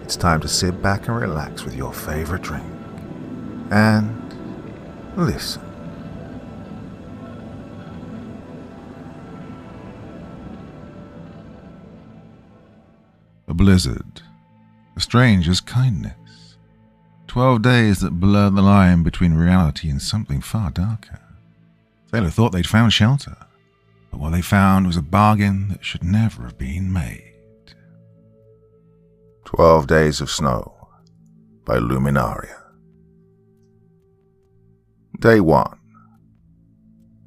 it's time to sit back and relax with your favorite drink. And listen. A blizzard. A stranger's kindness. 12 days that blurred the line between reality and something far darker. Sailor thought they'd found shelter, but what they found was a bargain that should never have been made. 12 Days of Snow by Luminaria. Day 1.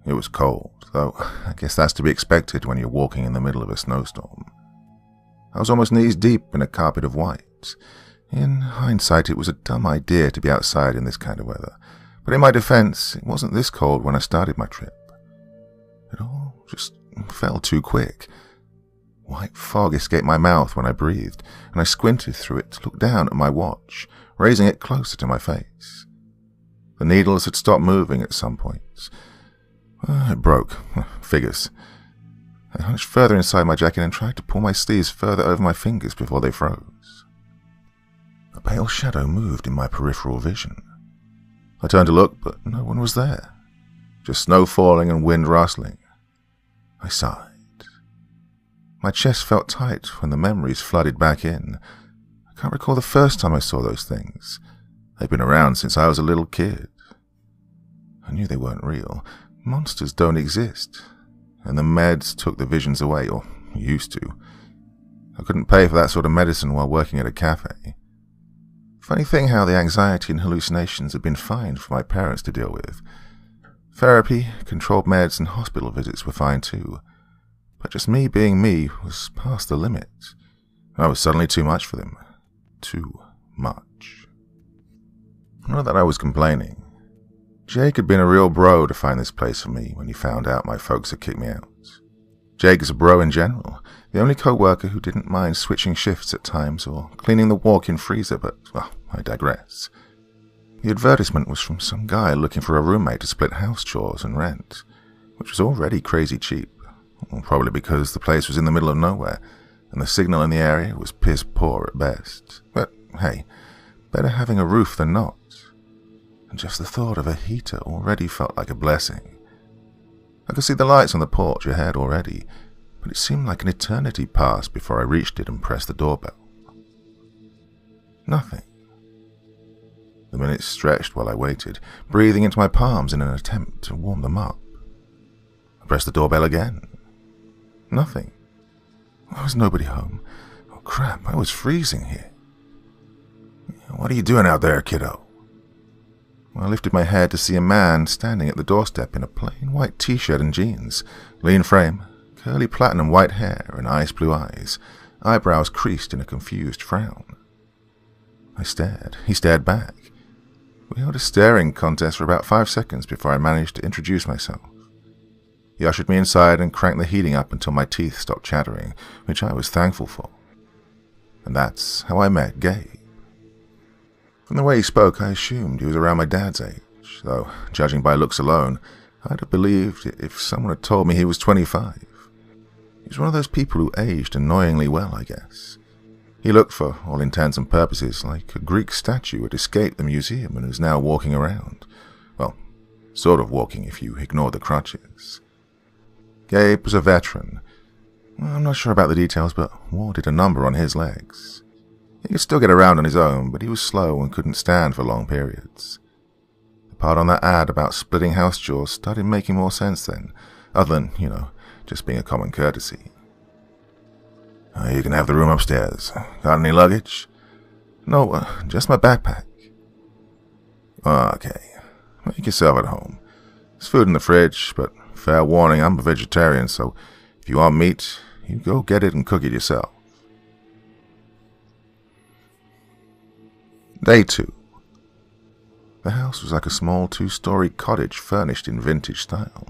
It was cold, though I guess that's to be expected when you're walking in the middle of a snowstorm. I was almost knees deep in a carpet of white. In hindsight, it was a dumb idea to be outside in this kind of weather, but in my defense, it wasn't this cold when I started my trip. It all just fell too quick. White fog escaped my mouth when I breathed, and I squinted through it to look down at my watch, raising it closer to my face. The needles had stopped moving at some points. It broke. Figures. I hunched further inside my jacket and tried to pull my sleeves further over my fingers before they froze. A pale shadow moved in my peripheral vision. I turned to look, but no one was there. Just snow falling and wind rustling. I sighed. My chest felt tight when the memories flooded back in. I can't recall the first time I saw those things. They've been around since I was a little kid. I knew they weren't real. Monsters don't exist. And the meds took the visions away, or used to. I couldn't pay for that sort of medicine while working at a cafe. Funny thing how the anxiety and hallucinations had been fine for my parents to deal with. Therapy, controlled meds, and hospital visits were fine too. But just me being me was past the limit. I was suddenly too much for them. Too much. Not that I was complaining. Jake had been a real bro to find this place for me when he found out my folks had kicked me out. Jake is a bro in general, the only co-worker who didn't mind switching shifts at times or cleaning the walk-in freezer, but, well, I digress. The advertisement was from some guy looking for a roommate to split house chores and rent, which was already crazy cheap. Probably because the place was in the middle of nowhere, and the signal in the area was piss poor at best. But hey, better having a roof than not. And just the thought of a heater already felt like a blessing. I could see the lights on the porch ahead already, but it seemed like an eternity passed before I reached it and pressed the doorbell. Nothing. The minutes stretched while I waited, breathing into my palms in an attempt to warm them up. I pressed the doorbell again. Nothing. There was nobody home. Oh crap, I was freezing here. What are you doing out there, kiddo? I lifted my head to see a man standing at the doorstep in a plain white t-shirt and jeans, lean frame, curly platinum white hair and ice blue eyes, eyebrows creased in a confused frown. I stared. He stared back. We held a staring contest for about 5 seconds before I managed to introduce myself. He ushered me inside and cranked the heating up until my teeth stopped chattering, which I was thankful for. And that's how I met Gabe. From the way he spoke, I assumed he was around my dad's age, though, judging by looks alone, I'd have believed it if someone had told me he was 25. He was one of those people who aged annoyingly well, I guess. He looked, for all intents and purposes, like a Greek statue had escaped the museum and was now walking around. Well, sort of walking if you ignore the crutches. Gabe was a veteran. I'm not sure about the details, but warded a number on his legs. He could still get around on his own, but he was slow and couldn't stand for long periods. The part on that ad about splitting house chores started making more sense then, other than, just being a common courtesy. You can have the room upstairs. Got any luggage? No, just my backpack. Okay, make yourself at home. There's food in the fridge, but fair warning, I'm a vegetarian, so if you want meat, you go get it and cook it yourself. Day 2. The house was like a small 2-story cottage furnished in vintage style.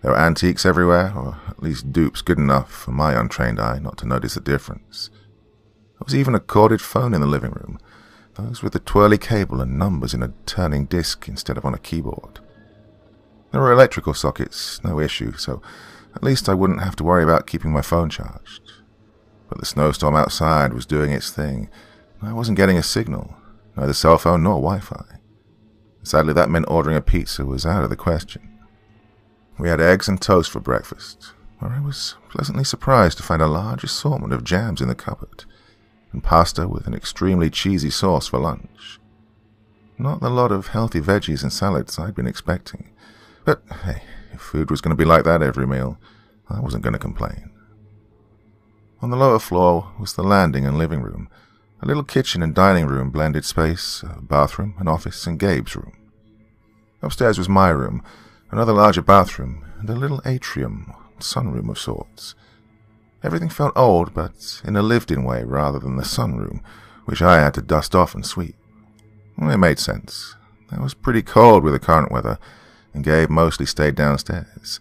There were antiques everywhere, or at least dupes good enough for my untrained eye not to notice the difference. There was even a corded phone in the living room, those with the twirly cable and numbers in a turning disc instead of on a keyboard. There were electrical sockets, no issue, so at least I wouldn't have to worry about keeping my phone charged. But the snowstorm outside was doing its thing, I wasn't getting a signal, neither cell phone nor Wi-Fi. Sadly, that meant ordering a pizza was out of the question. We had eggs and toast for breakfast, where I was pleasantly surprised to find a large assortment of jams in the cupboard, and pasta with an extremely cheesy sauce for lunch. Not the lot of healthy veggies and salads I'd been expecting, but hey, if food was going to be like that every meal, I wasn't going to complain. On the lower floor was the landing and living room, a little kitchen and dining room blended space, a bathroom, an office, and Gabe's room. Upstairs was my room, another larger bathroom, and a little atrium, sunroom of sorts. Everything felt old, but in a lived-in way rather than the sunroom, which I had to dust off and sweep. It made sense. It was pretty cold with the current weather, and Gabe mostly stayed downstairs,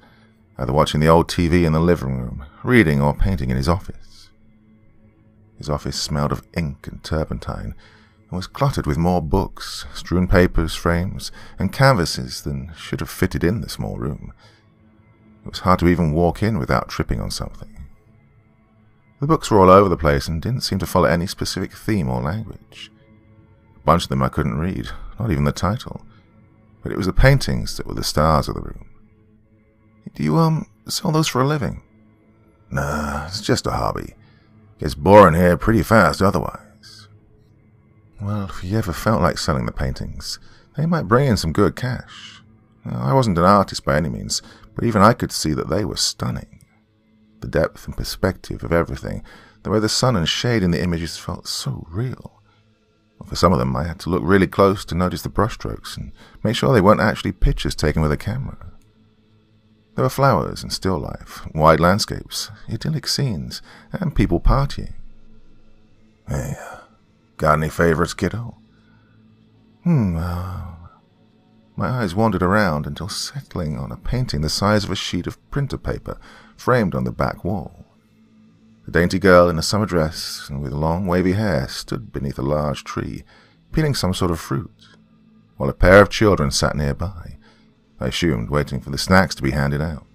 either watching the old TV in the living room, reading or painting in his office. His office smelled of ink and turpentine, and was cluttered with more books, strewn papers, frames, and canvases than should have fitted in the small room. It was hard to even walk in without tripping on something. The books were all over the place and didn't seem to follow any specific theme or language. A bunch of them I couldn't read, not even the title, but it was the paintings that were the stars of the room. Do you, sell those for a living? Nah, it's just a hobby. Gets boring here pretty fast otherwise. Well, if you ever felt like selling the paintings, they might bring in some good cash. I wasn't an artist by any means, but even I could see that they were stunning. The depth and perspective of everything, the way the sun and shade in the images felt so real. For some of them, I had to look really close to notice the brushstrokes and make sure they weren't actually pictures taken with a camera. There were flowers and still life, wide landscapes, idyllic scenes, and people partying. Hey, got any favorites, kiddo? My eyes wandered around until settling on a painting the size of a sheet of printer paper framed on the back wall. A dainty girl in a summer dress and with long wavy hair stood beneath a large tree, peeling some sort of fruit, while a pair of children sat nearby, I assumed waiting for the snacks to be handed out.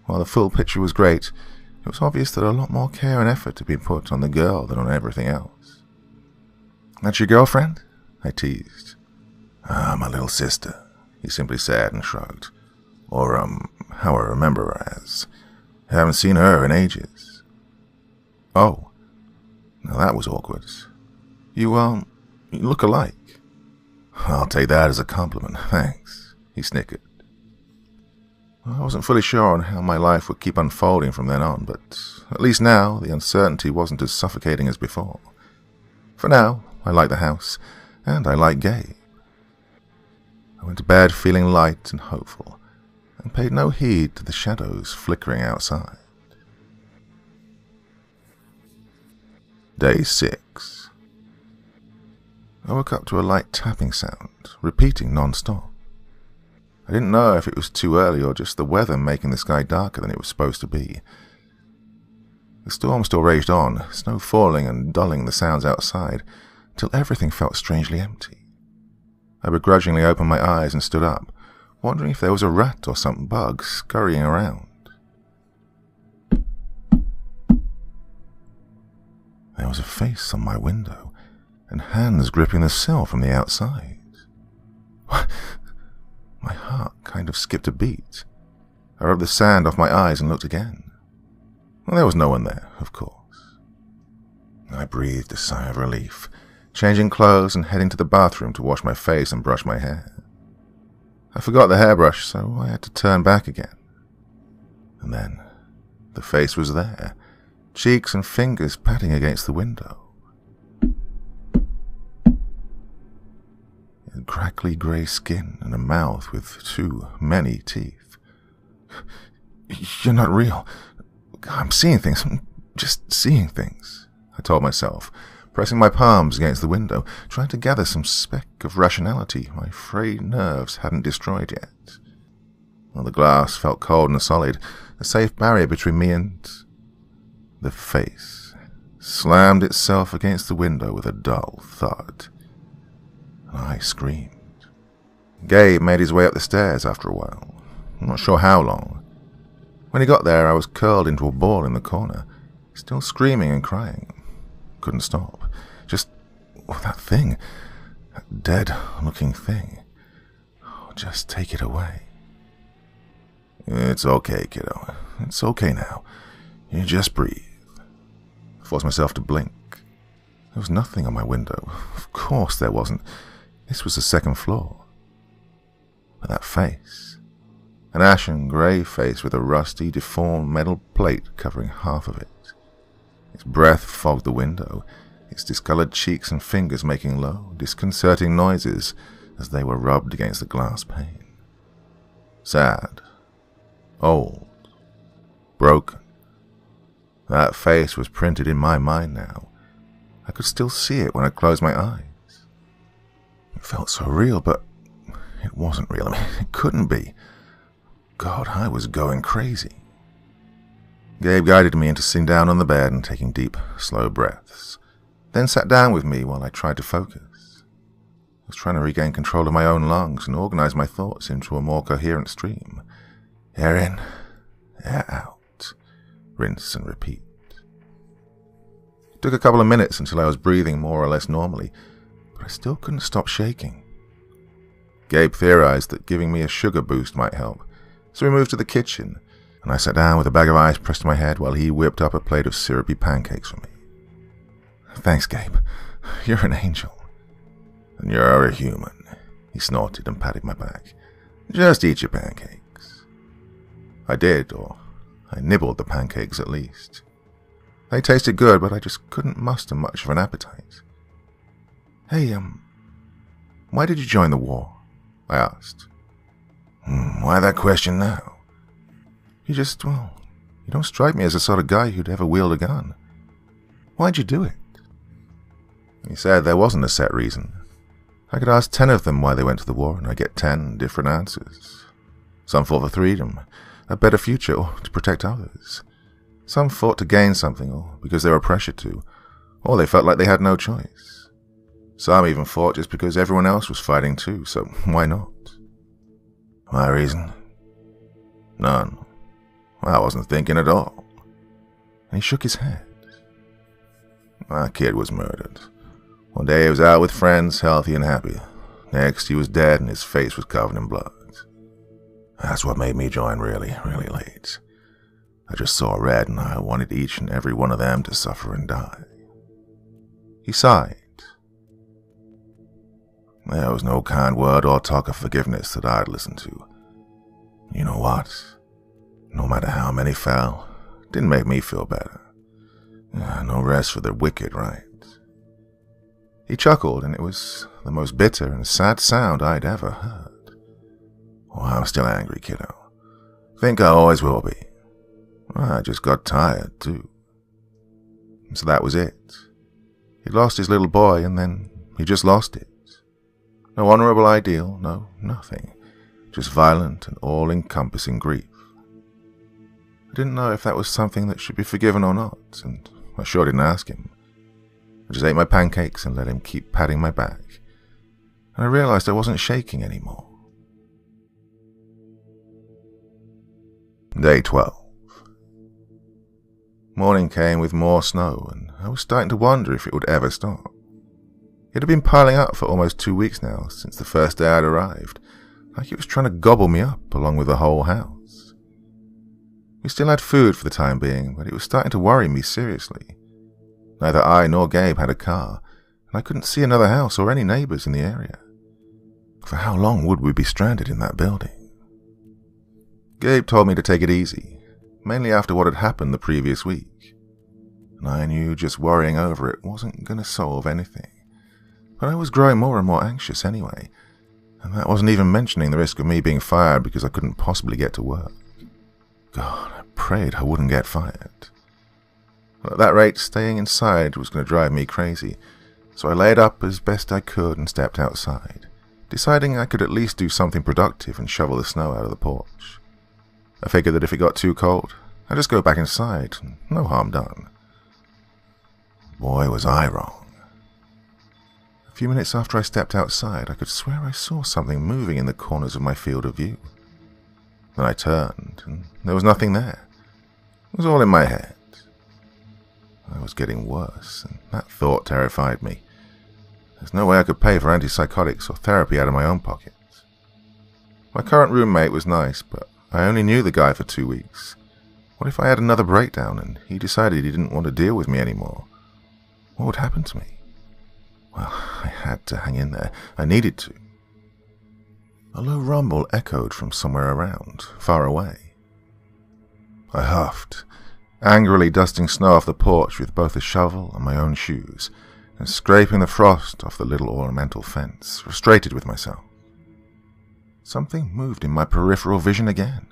While the full picture was great, it was obvious that a lot more care and effort had been put on the girl than on everything else. That's your girlfriend? I teased. My little sister, he simply said and shrugged. Or, how I remember her as. Haven't seen her in ages. Oh. Now that was awkward. You look alike. I'll take that as a compliment, thanks, he snickered. I wasn't fully sure on how my life would keep unfolding from then on, but at least now the uncertainty wasn't as suffocating as before. For now, I liked the house, and I liked Gabe. I went to bed feeling light and hopeful, and paid no heed to the shadows flickering outside. Day 6. I woke up to a light tapping sound, repeating non-stop. I didn't know if it was too early or just the weather making the sky darker than it was supposed to be. The storm still raged on, snow falling and dulling the sounds outside, till everything felt strangely empty. I begrudgingly opened my eyes and stood up, wondering if there was a rat or some bug scurrying around. There was a face on my window, and hands gripping the sill from the outside. My heart kind of skipped a beat. I rubbed the sand off my eyes and looked again. Well, there was no one there, of course. I breathed a sigh of relief, changing clothes and heading to the bathroom to wash my face and brush my hair. I forgot the hairbrush, so I had to turn back again. And then, the face was there, cheeks and fingers patting against the window. A crackly grey skin and a mouth with too many teeth. You're not real. I'm seeing things. I'm just seeing things, I told myself, pressing my palms against the window, trying to gather some speck of rationality my frayed nerves hadn't destroyed yet. Well, the glass felt cold and solid, a safe barrier between me and... The face slammed itself against the window with a dull thud. I screamed. Gabe made his way up the stairs after a while. I'm not sure how long. When he got there, I was curled into a ball in the corner, still screaming and crying. Couldn't stop, Just that thing. That dead-looking thing. Oh, just take it away. It's okay, kiddo. It's okay now. You just breathe. I forced myself to blink. There was nothing on my window. Of course there wasn't. This was the second floor. But that face. An ashen grey face with a rusty, deformed metal plate covering half of it. Its breath fogged the window, its discoloured cheeks and fingers making low, disconcerting noises as they were rubbed against the glass pane. Sad. Old. Broken. That face was printed in my mind now. I could still see it when I closed my eyes. It felt so real, but it wasn't real. I mean, it couldn't be. God, I was going crazy. Gabe guided me into sitting down on the bed and taking deep, slow breaths, then sat down with me while I tried to focus. I was trying to regain control of my own lungs and organize my thoughts into a more coherent stream. Air in, air out, rinse and repeat. It took a couple of minutes until I was breathing more or less normally, but I still couldn't stop shaking. Gabe theorized that giving me a sugar boost might help, so we moved to the kitchen, and I sat down with a bag of ice pressed to my head while he whipped up a plate of syrupy pancakes for me. Thanks, Gabe. You're an angel. And you're a human, he snorted and patted my back. Just eat your pancakes. I did, or I nibbled the pancakes at least. They tasted good, but I just couldn't muster much of an appetite. Hey, why did you join the war? I asked. Why that question now? You don't strike me as the sort of guy who'd ever wield a gun. Why'd you do it? He said there wasn't a set reason. I could ask 10 of them why they went to the war, and I'd get 10 different answers. Some fought for freedom, a better future, or to protect others. Some fought to gain something, or because they were pressured to, or they felt like they had no choice. Some even fought just because everyone else was fighting too, so why not? My reason? None. I wasn't thinking at all. And he shook his head. My kid was murdered. One day he was out with friends, healthy and happy. Next he was dead and his face was covered in blood. That's what made me join really, really late. I just saw red and I wanted each and every one of them to suffer and die. He sighed. There was no kind word or talk of forgiveness that I'd listen to. You know what? No matter how many fell, it didn't make me feel better. No rest for the wicked, right? He chuckled, and it was the most bitter and sad sound I'd ever heard. Oh, I'm still angry, kiddo. Think I always will be. I just got tired, too. So that was it. He lost his little boy, and then he just lost it. No honorable ideal, no nothing. Just violent and all-encompassing grief. I didn't know if that was something that should be forgiven or not, and I sure didn't ask him. I just ate my pancakes and let him keep patting my back, and I realized I wasn't shaking anymore. Day 12. Morning came with more snow, and I was starting to wonder if it would ever stop. It had been piling up for almost 2 weeks now, since the first day I'd arrived, like it was trying to gobble me up along with the whole house. We still had food for the time being, but it was starting to worry me seriously. Neither I nor Gabe had a car, and I couldn't see another house or any neighbors in the area. For how long would we be stranded in that building? Gabe told me to take it easy, mainly after what had happened the previous week, and I knew just worrying over it wasn't going to solve anything. But I was growing more and more anxious anyway, and that wasn't even mentioning the risk of me being fired because I couldn't possibly get to work. God, I prayed I wouldn't get fired. At that rate, staying inside was going to drive me crazy, so I laid up as best I could and stepped outside, deciding I could at least do something productive and shovel the snow out of the porch. I figured that if it got too cold, I'd just go back inside, and no harm done. Boy, was I wrong. A few minutes after I stepped outside, I could swear I saw something moving in the corners of my field of view. Then I turned, and there was nothing there. It was all in my head. I was getting worse, and that thought terrified me. There's no way I could pay for antipsychotics or therapy out of my own pockets. My current roommate was nice, but I only knew the guy for 2 weeks. What if I had another breakdown and he decided he didn't want to deal with me anymore? What would happen to me? Well, I had to hang in there. I needed to. A low rumble echoed from somewhere around, far away. I huffed, angrily dusting snow off the porch with both a shovel and my own shoes, and scraping the frost off the little ornamental fence, frustrated with myself. Something moved in my peripheral vision again.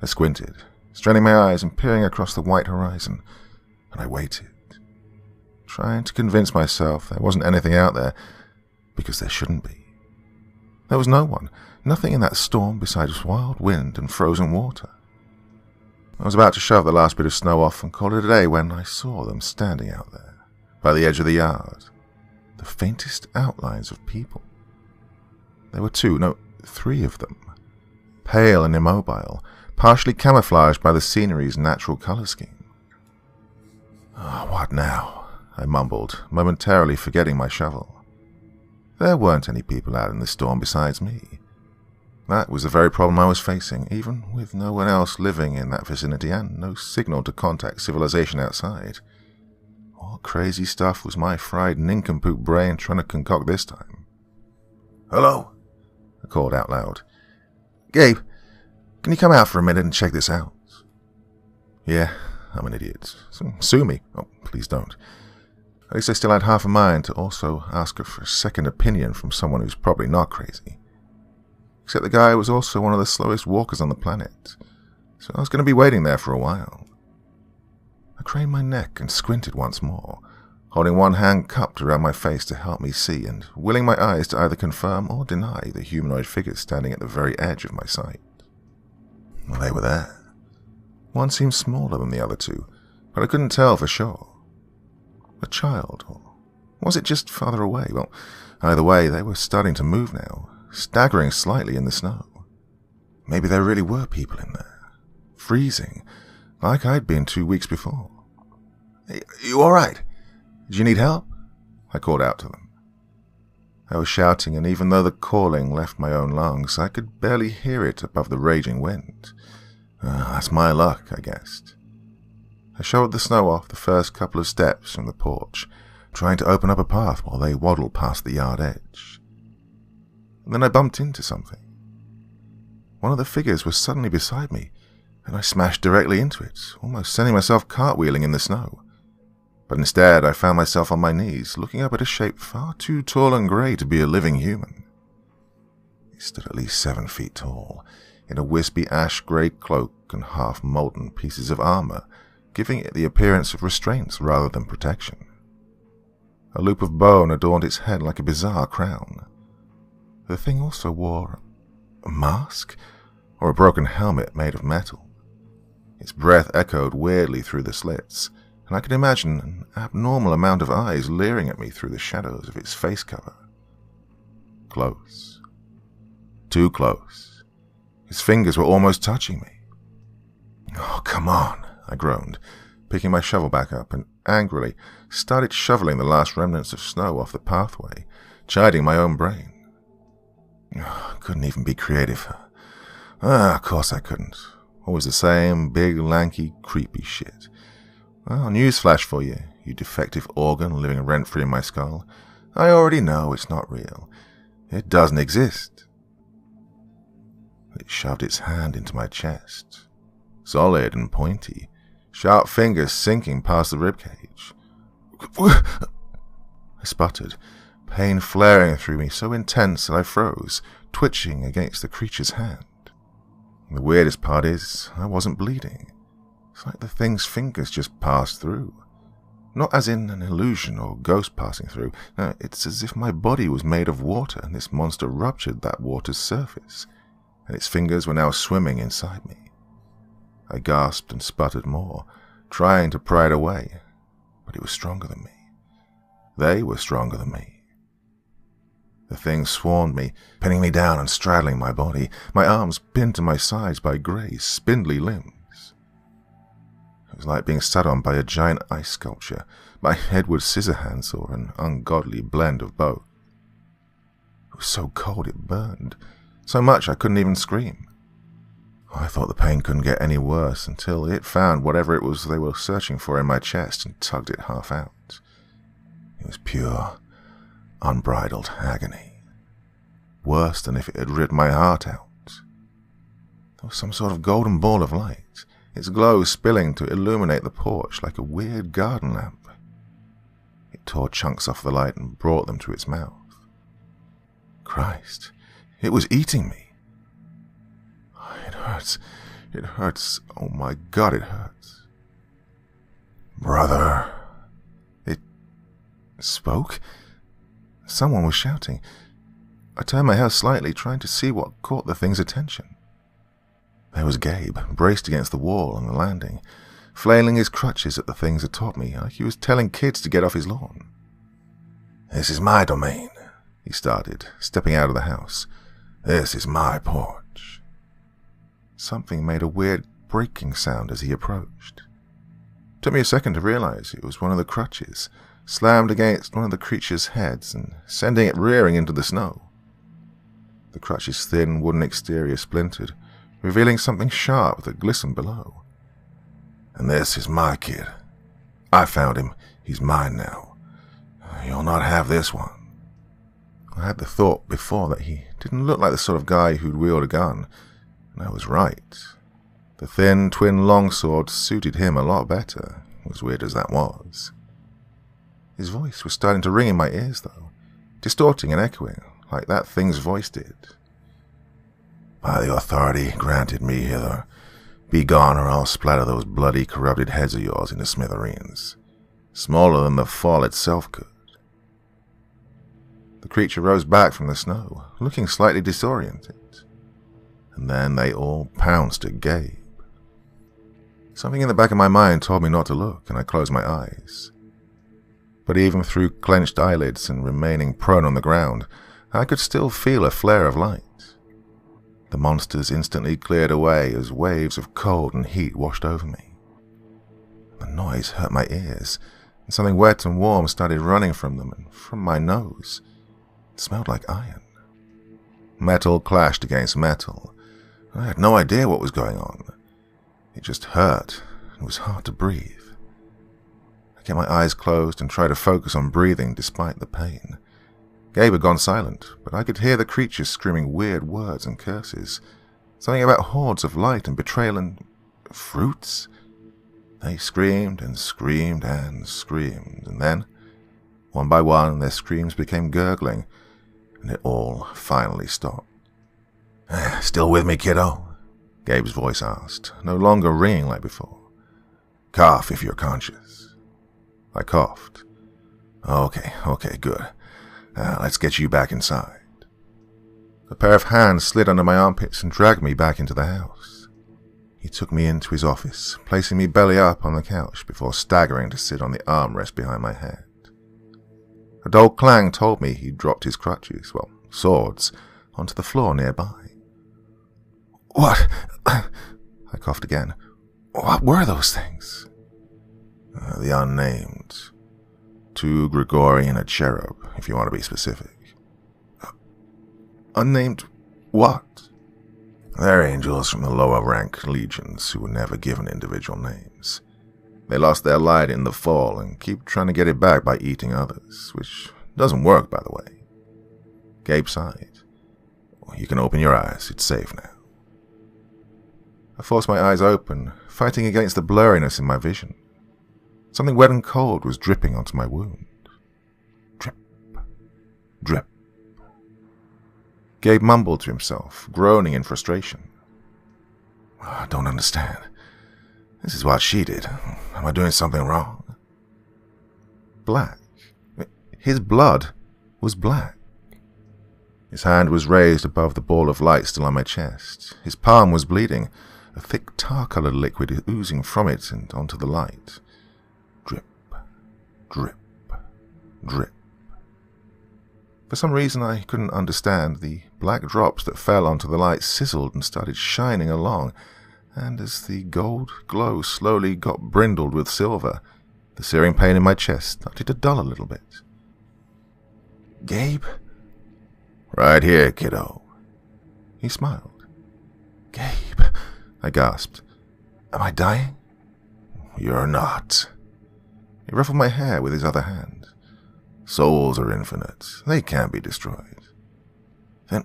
I squinted, straining my eyes and peering across the white horizon, and I waited, trying to convince myself there wasn't anything out there, because there shouldn't be. There was no one, nothing in that storm besides wild wind and frozen water. I was about to shove the last bit of snow off and call it a day when I saw them standing out there, by the edge of the yard, the faintest outlines of people. There were 3 of them, pale and immobile, partially camouflaged by the scenery's natural colour scheme. "Oh, what now?" I mumbled, momentarily forgetting my shovel. There weren't any people out in the storm besides me. That was the very problem I was facing, even with no one else living in that vicinity and no signal to contact civilization outside. What crazy stuff was my fried nincompoop brain trying to concoct this time? "Hello?" I called out loud. "Gabe, can you come out for a minute and check this out?" Yeah, I'm an idiot. So sue me. Oh, please don't. At least I still had half a mind to also ask her for a second opinion from someone who's probably not crazy. Except the guy was also one of the slowest walkers on the planet, so I was going to be waiting there for a while. I craned my neck and squinted once more, holding one hand cupped around my face to help me see and willing my eyes to either confirm or deny the humanoid figures standing at the very edge of my sight. Well, they were there. One seemed smaller than the other 2, but I couldn't tell for sure. A child, or was it just farther away? Well, either way, they were starting to move now, staggering slightly in the snow. Maybe there really were people in there, freezing, like I'd been 2 weeks before. "Hey, you all right? Do you need help?" I called out to them. I was shouting, and even though the calling left my own lungs, I could barely hear it above the raging wind. That's my luck, I guessed. I shoveled the snow off the first couple of steps from the porch, trying to open up a path while they waddled past the yard edge. And then I bumped into something. One of the figures was suddenly beside me, and I smashed directly into it, almost sending myself cartwheeling in the snow. But instead I found myself on my knees, looking up at a shape far too tall and grey to be a living human. It stood at least 7 feet tall, in a wispy ash-grey cloak and half-molten pieces of armour, giving it the appearance of restraints rather than protection. A loop of bone adorned its head like a bizarre crown. The thing also wore a mask, or a broken helmet made of metal. Its breath echoed weirdly through the slits, and I could imagine an abnormal amount of eyes leering at me through the shadows of its face cover. Close. Too close. His fingers were almost touching me. "Oh, come on," I groaned, picking my shovel back up and angrily started shoveling the last remnants of snow off the pathway, chiding my own brain. I couldn't even be creative. Of course I couldn't. Always the same big, lanky, creepy shit. Well, newsflash for you, you defective organ living rent-free in my skull. I already know it's not real. It doesn't exist. It shoved its hand into my chest. Solid and pointy, sharp fingers sinking past the ribcage. I sputtered, pain flaring through me so intense that I froze, twitching against the creature's hand. The weirdest part is, I wasn't bleeding. It's like the thing's fingers just passed through. Not as in an illusion or ghost passing through. No, it's as if my body was made of water and this monster ruptured that water's surface, and its fingers were now swimming inside me. I gasped and sputtered more, trying to pry it away, but it was stronger than me. They were stronger than me. The thing swarmed me, pinning me down and straddling my body, my arms pinned to my sides by grey, spindly limbs. It was like being sat on by a giant ice sculpture, by Edward Scissorhands, or an ungodly blend of both. It was so cold it burned, so much I couldn't even scream. I thought the pain couldn't get any worse until it found whatever it was they were searching for in my chest and tugged it half out. It was pure, unbridled agony. Worse than if it had ripped my heart out. There was some sort of golden ball of light, its glow spilling to illuminate the porch like a weird garden lamp. It tore chunks off the light and brought them to its mouth. Christ, it was eating me. It hurts. It hurts. Oh my God, it hurts. Brother. It spoke? Someone was shouting. I turned my head slightly, trying to see what caught the thing's attention. There was Gabe, braced against the wall on the landing, flailing his crutches at the things atop me, like he was telling kids to get off his lawn. This is my domain, he started, stepping out of the house. This is my porch. Something made a weird breaking sound as he approached. It took me a second to realize it was one of the crutches, slammed against one of the creature's heads and sending it rearing into the snow. The crutch's thin wooden exterior splintered, revealing something sharp that glistened below. And this is my kid. I found him. He's mine now. You'll not have this one. I had the thought before that he didn't look like the sort of guy who'd wield a gun, and I was right. The thin twin longsword suited him a lot better, as weird as that was. His voice was starting to ring in my ears, though, distorting and echoing, like that thing's voice did. By the authority granted me hither, be gone or I'll splatter those bloody, corrupted heads of yours into smithereens, smaller than the fall itself could. The creature rose back from the snow, looking slightly disoriented, and then they all pounced at Gabe. Something in the back of my mind told me not to look, and I closed my eyes. But even through clenched eyelids and remaining prone on the ground, I could still feel a flare of light. The monsters instantly cleared away as waves of cold and heat washed over me. The noise hurt my ears, and something wet and warm started running from them and from my nose. It smelled like iron. Metal clashed against metal. I had no idea what was going on. It just hurt, and it was hard to breathe. I kept my eyes closed and tried to focus on breathing despite the pain. Gabe had gone silent, but I could hear the creatures screaming weird words and curses. Something about hordes of light and betrayal and fruits. They screamed and screamed and screamed, and then, one by one, their screams became gurgling, and it all finally stopped. Still with me, kiddo? Gabe's voice asked, no longer ringing like before. Cough if you're conscious. I coughed. Okay, good. Let's get you back inside. A pair of hands slid under my armpits and dragged me back into the house. He took me into his office, placing me belly up on the couch before staggering to sit on the armrest behind my head. A dull clang told me he'd dropped his crutches, swords, onto the floor nearby. What? I coughed again. What were those things? The unnamed. 2 Grigori and a cherub, if you want to be specific. Unnamed what? They're angels from the lower-rank legions who were never given individual names. They lost their light in the fall and keep trying to get it back by eating others, which doesn't work, by the way. Gabe sighed. You can open your eyes. It's safe now. I forced my eyes open, fighting against the blurriness in my vision. Something wet and cold was dripping onto my wound. Drip, drip. Gabe mumbled to himself, groaning in frustration. I don't understand. This is what she did. Am I doing something wrong? Black. His blood was black. His hand was raised above the ball of light still on my chest. His palm was bleeding, a thick tar-colored liquid oozing from it and onto the light. Drip, drip, drip. For some reason I couldn't understand, the black drops that fell onto the light sizzled and started shining along, and as the gold glow slowly got brindled with silver, the searing pain in my chest started to dull a little bit. "Gabe?" "Right here, kiddo." He smiled. "Gabe," I gasped. "Am I dying?" "You're not." He ruffled my hair with his other hand. "Souls are infinite. They can't be destroyed." "Then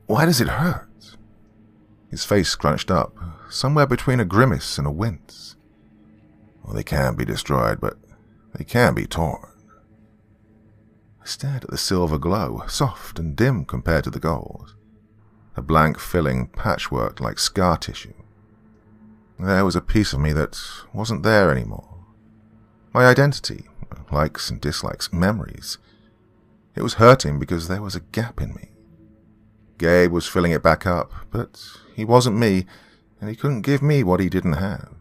why does it hurt?" His face scrunched up, somewhere between a grimace and a wince. "Well, they can't be destroyed, but they can be torn." I stared at the silver glow, soft and dim compared to the gold. A blank filling patchworked like scar tissue. There was a piece of me that wasn't there anymore. My identity, likes and dislikes, memories. It was hurting because there was a gap in me. Gabe was filling it back up, but he wasn't me, and he couldn't give me what he didn't have.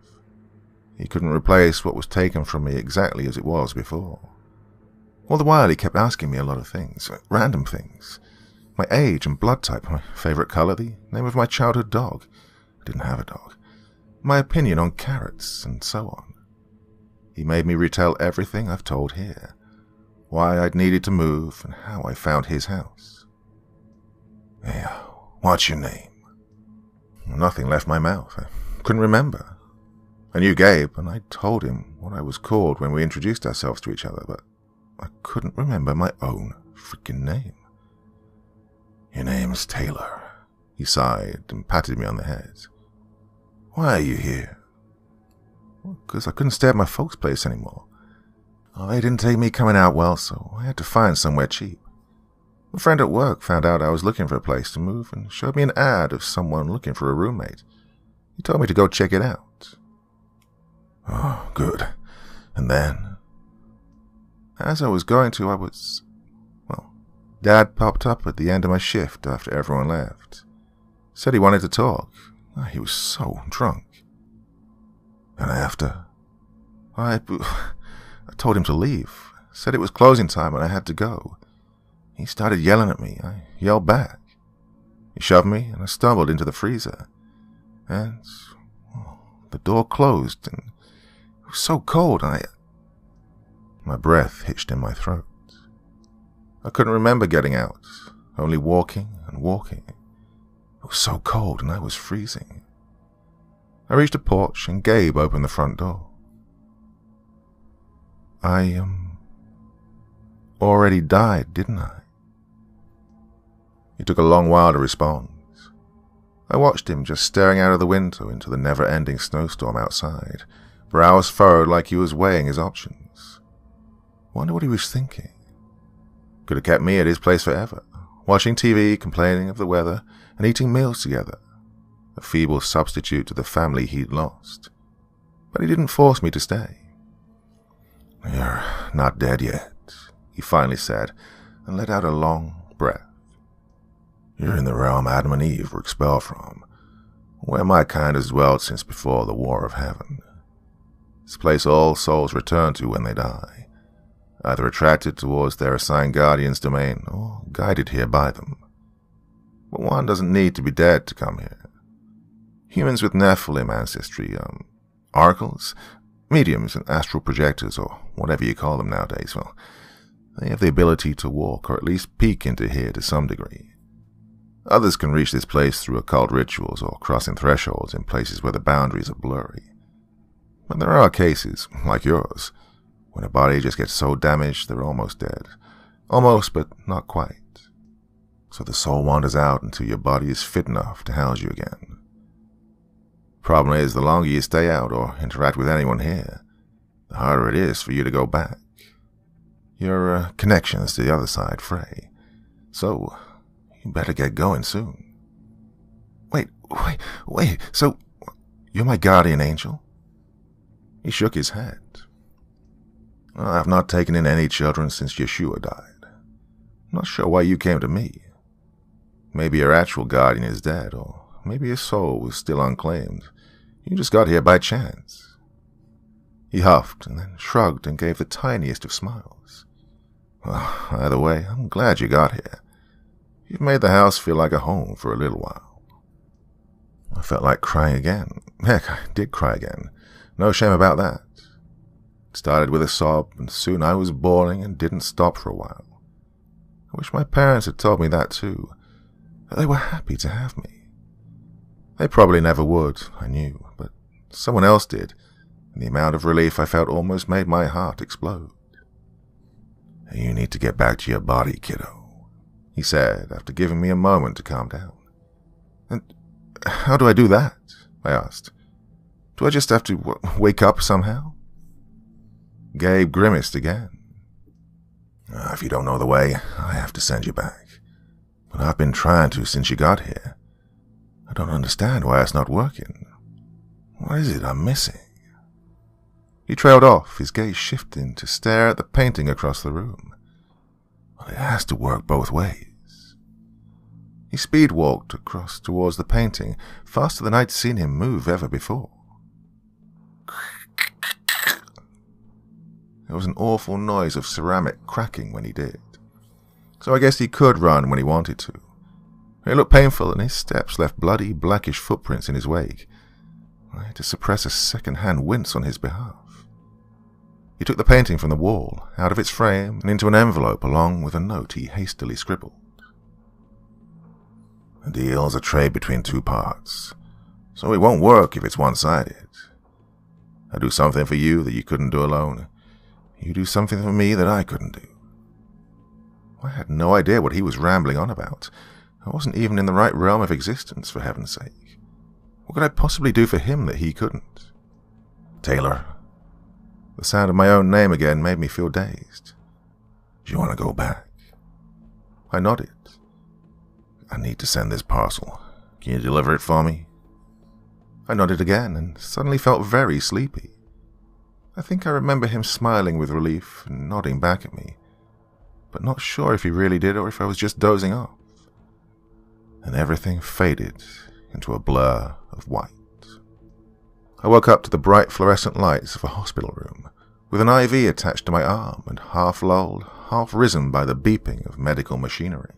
He couldn't replace what was taken from me exactly as it was before. All the while he kept asking me a lot of things, random things. My age and blood type, my favorite color, the name of my childhood dog. I didn't have a dog. My opinion on carrots, and so on. He made me retell everything I've told here. Why I'd needed to move, and how I found his house. "Hey, what's your name?" Nothing left my mouth. I couldn't remember. I knew Gabe, and I told him what I was called when we introduced ourselves to each other, but I couldn't remember my own freaking name. "Your name's Taylor," he sighed and patted me on the head. "Why are you here?" "Because I couldn't stay at my folks' place anymore. Well, they didn't take me coming out well, so I had to find somewhere cheap. A friend at work found out I was looking for a place to move and showed me an ad of someone looking for a roommate. He told me to go check it out." "Oh, good. And then?" "As I was going to, Dad popped up at the end of my shift after everyone left. Said he wanted to talk. He was so drunk." "And after?" I told him to leave. Said it was closing time and I had to go. He started yelling at me. I yelled back. He shoved me and I stumbled into the freezer. And the door closed and it was so cold My breath hitched in my throat. I couldn't remember getting out, only walking and walking. It was so cold and I was freezing. I reached a porch and Gabe opened the front door. "I already died, didn't I?" He took a long while to respond. I watched him just staring out of the window into the never-ending snowstorm outside, brows furrowed like he was weighing his options. Wonder what he was thinking. Could have kept me at his place forever, watching TV, complaining of the weather, and eating meals together. A feeble substitute to the family he'd lost. But he didn't force me to stay. "You're not dead yet," he finally said, and let out a long breath. "You're in the realm Adam and Eve were expelled from, where my kind has dwelt since before the War of Heaven. It's a place all souls return to when they die, either attracted towards their assigned guardian's domain or guided here by them. But one doesn't need to be dead to come here. Humans with Nephilim ancestry, oracles, mediums and astral projectors, or whatever you call them nowadays, well, they have the ability to walk or at least peek into here to some degree. Others can reach this place through occult rituals or crossing thresholds in places where the boundaries are blurry. But there are cases, like yours, when a body just gets so damaged they're almost dead. Almost, but not quite. So the soul wanders out until your body is fit enough to house you again. Problem is, the longer you stay out or interact with anyone here, the harder it is for you to go back. Your connections to the other side fray. So, you better get going soon. Wait, so you're my guardian angel? He shook his head. I've not taken in any children since Yeshua died. I'm not sure why you came to me. Maybe your actual guardian is dead, or maybe his soul was still unclaimed. You just got here by chance. He huffed and then shrugged and gave the tiniest of smiles. Well, either way, I'm glad you got here. You've made the house feel like a home for a little while. I felt like crying again. Heck, I did cry again. No shame about that. It started with a sob, and soon I was bawling and didn't stop for a while. I wish my parents had told me that too, that they were happy to have me. They probably never would, I knew, but someone else did, and the amount of relief I felt almost made my heart explode. "You need to get back to your body, kiddo," he said, after giving me a moment to calm down. "And how do I do that?" I asked. "Do I just have to wake up somehow?" Gabe grimaced again. "If you don't know the way, I have to send you back. But I've been trying to since you got here. I don't understand why it's not working. What is it I'm missing?" He trailed off, his gaze shifting to stare at the painting across the room. "Well, it has to work both ways." He speed-walked across towards the painting, faster than I'd seen him move ever before. There was an awful noise of ceramic cracking when he did, so I guess he could run when he wanted to. It looked painful, and his steps left bloody, blackish footprints in his wake. I had to suppress a second-hand wince on his behalf. He took the painting from the wall, out of its frame, and into an envelope along with a note he hastily scribbled. "The deal's a trade between two parts, so it won't work if it's one-sided. I do something for you that you couldn't do alone. You do something for me that I couldn't do." I had no idea what he was rambling on about. I wasn't even in the right realm of existence, for heaven's sake. What could I possibly do for him that he couldn't? "Taylor." The sound of my own name again made me feel dazed. "Do you want to go back?" I nodded. "I need to send this parcel. Can you deliver it for me?" I nodded again and suddenly felt very sleepy. I think I remember him smiling with relief and nodding back at me, but not sure if he really did or if I was just dozing off. And everything faded into a blur of white. I woke up to the bright fluorescent lights of a hospital room, with an IV attached to my arm and half lulled, half risen by the beeping of medical machinery.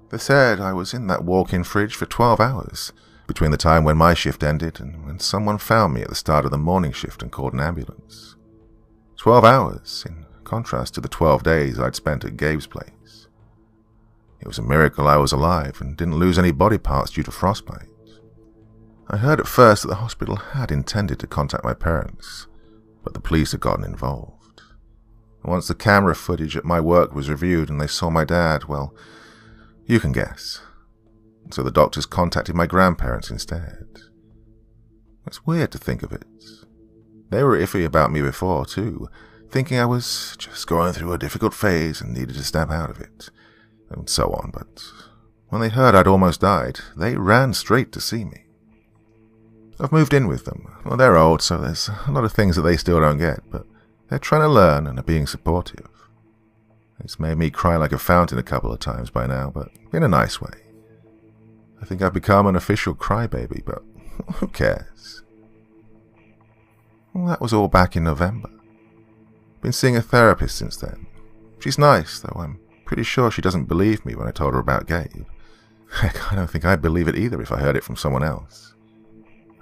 They said I was in that walk-in fridge for 12 hours, between the time when my shift ended and when someone found me at the start of the morning shift and called an ambulance. 12 hours, in contrast to the 12 days I'd spent at Gabe's place. It was a miracle I was alive and didn't lose any body parts due to frostbite. I heard at first that the hospital had intended to contact my parents, but the police had gotten involved. Once the camera footage at my work was reviewed and they saw my dad, well, you can guess. So the doctors contacted my grandparents instead. It's weird to think of it. They were iffy about me before, too, thinking I was just going through a difficult phase and needed to snap out of it, and so on, but when they heard I'd almost died, they ran straight to see me. I've moved in with them. Well, they're old, so there's a lot of things that they still don't get, but they're trying to learn and are being supportive. It's made me cry like a fountain a couple of times by now, but in a nice way. I think I've become an official crybaby, but who cares? Well, that was all back in November. Been seeing a therapist since then. She's nice, though I'm pretty sure she doesn't believe me when I told her about Gabe. Heck, I don't think I'd believe it either if I heard it from someone else.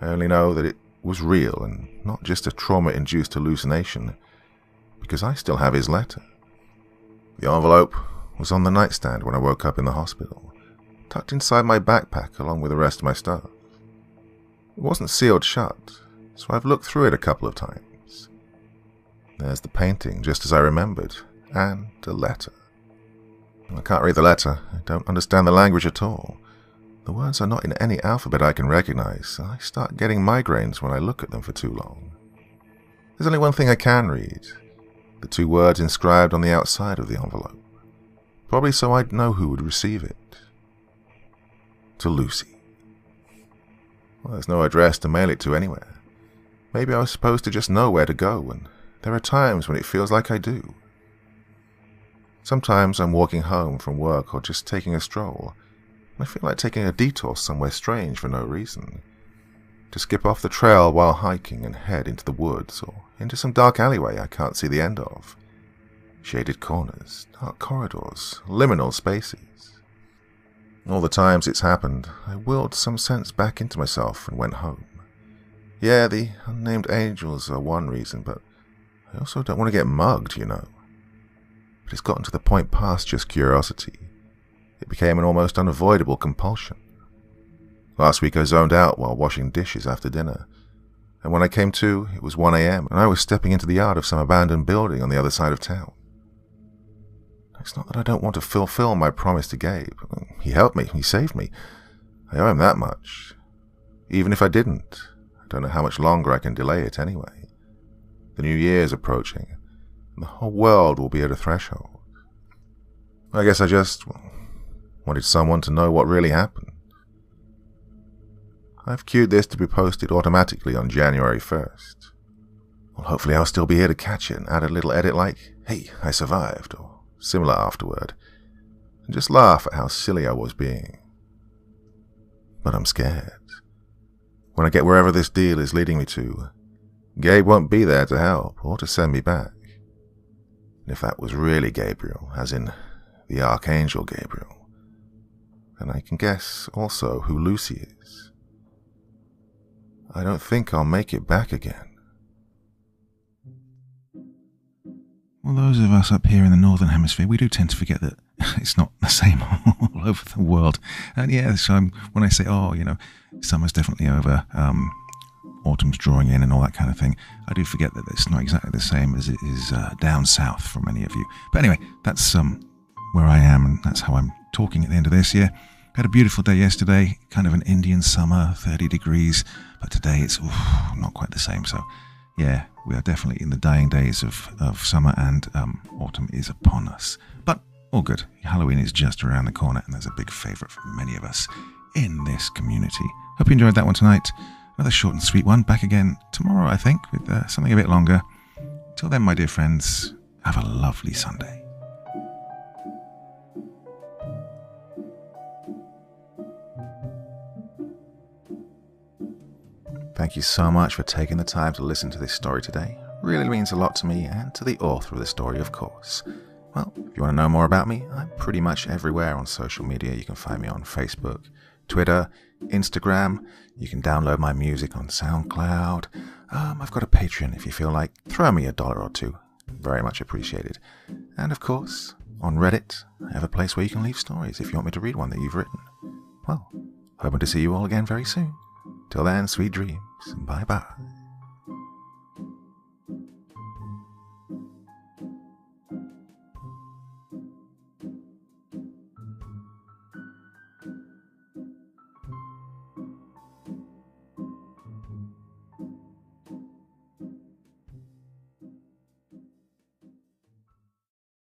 I only know that it was real and not just a trauma-induced hallucination, because I still have his letter. The envelope was on the nightstand when I woke up in the hospital, tucked inside my backpack along with the rest of my stuff. It wasn't sealed shut, so I've looked through it a couple of times. There's the painting, just as I remembered, and a letter. I can't read the letter. I don't understand the language at all. The words are not in any alphabet I can recognize, so I start getting migraines when I look at them for too long. There's only one thing I can read, the 2 words inscribed on the outside of the envelope, probably so I'd know who would receive it. To Lucy. Well, there's no address to mail it to anywhere. Maybe I was supposed to just know where to go, and there are times when it feels like I do. Sometimes I'm walking home from work or just taking a stroll. I feel like taking a detour somewhere strange for no reason. To skip off the trail while hiking and head into the woods or into some dark alleyway I can't see the end of. Shaded corners, dark corridors, liminal spaces. All the times it's happened, I willed some sense back into myself and went home. Yeah, the unnamed angels are one reason, but I also don't want to get mugged, you know. But it's gotten to the point past just curiosity. It became an almost unavoidable compulsion. Last week I zoned out while washing dishes after dinner, and when I came to, it was 1 a.m. and I was stepping into the yard of some abandoned building on the other side of town. It's not that I don't want to fulfill my promise to Gabe. He helped me, he saved me. I owe him that much. Even if I didn't, I don't know how much longer I can delay it anyway. The new year's approaching, and the whole world will be at a threshold. I guess I just wanted someone to know what really happened. I've queued this to be posted automatically on January 1st. Well, hopefully I'll still be here to catch it and add a little edit like, "Hey, I survived," or similar afterward, and just laugh at how silly I was being. But I'm scared. When I get wherever this deal is leading me to, Gabe won't be there to help or to send me back. And if that was really Gabriel, as in the Archangel Gabriel, then I can guess also who Lucy is. I don't think I'll make it back again. Well, those of us up here in the Northern Hemisphere, we do tend to forget that it's not the same all over the world. And yeah, so when I say, summer's definitely over, autumn's drawing in and all that kind of thing, I do forget that it's not exactly the same as it is down south for many of you. But anyway, that's where I am, and that's how I'm talking at the end of this year. Had a beautiful day yesterday, kind of an Indian summer, 30 degrees, but today it's not quite the same. So yeah, we are definitely in the dying days of summer, and autumn is upon us. But all good. Halloween is just around the corner, and there's a big favourite for many of us in this community. Hope you enjoyed that one tonight. Another short and sweet one. Back again tomorrow, I think, with something a bit longer. Till then, my dear friends, have a lovely Sunday. Thank you so much for taking the time to listen to this story today. Really means a lot to me and to the author of the story, of course. Well, if you want to know more about me, I'm pretty much everywhere on social media. You can find me on Facebook, Twitter, Instagram. You can download my music on SoundCloud. I've got a Patreon if you feel like. Throw me $1 or $2. Very much appreciated. And of course, on Reddit, I have a place where you can leave stories if you want me to read one that you've written. Well, hoping to see you all again very soon. Till then, sweet dreams. Bye-bye.